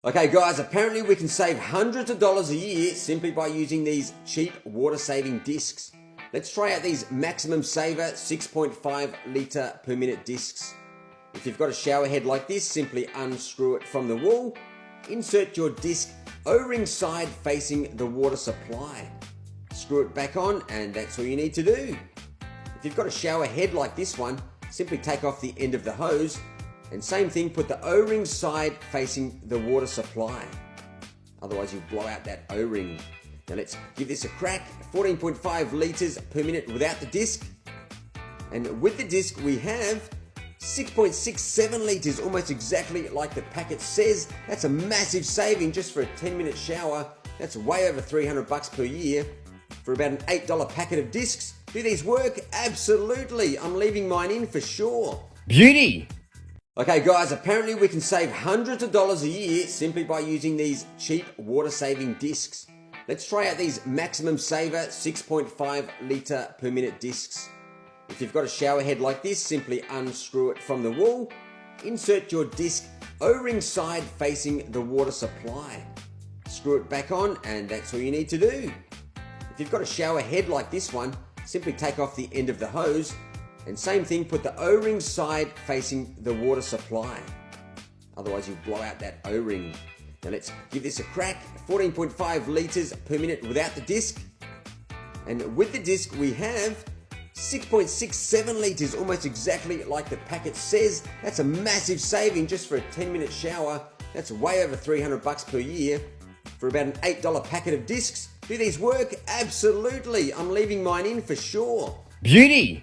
Okay guys, apparently we can save hundreds of dollars a year simply by using these cheap water saving discs. Let's try out these Maximum Saver 6.5 litre per minute discs. If you've got a shower head like this, simply unscrew it from the wall, insert your disc O-ring side facing the water supply. Screw it back on and that's all you need to do. If you've got a shower head like this one, simply take off the end of the hose and same thing, put the O-ring side facing the water supply. Otherwise you'll blow out that O-ring. Now let's give this a crack. 14.5 litres per minute without the disc. And with the disc we have 6.67 litres, almost exactly like the packet says. That's a massive saving just for a 10-minute shower. That's way over $300 per year for about an $8 packet of discs. Do these work? Absolutely. I'm leaving mine in for sure. Beauty! Okay guys, apparently we can save hundreds of dollars a year simply by using these cheap water saving discs. Let's try out these Maximum Saver 6.5 litre per minute discs. If you've got a shower head like this, simply unscrew it from the wall, insert your disc O-ring side facing the water supply. Screw it back on and that's all you need to do. If you've got a shower head like this one, simply take off the end of the hose and same thing, put the O-ring side facing the water supply. Otherwise you'll blow out that O-ring. Now let's give this a crack. 14.5 litres per minute without the disc. And with the disc we have 6.67 litres, almost exactly like the packet says. That's a massive saving just for a 10-minute shower. That's way over $300 per year for about an $8 packet of discs. Do these work? Absolutely. I'm leaving mine in for sure. Beauty!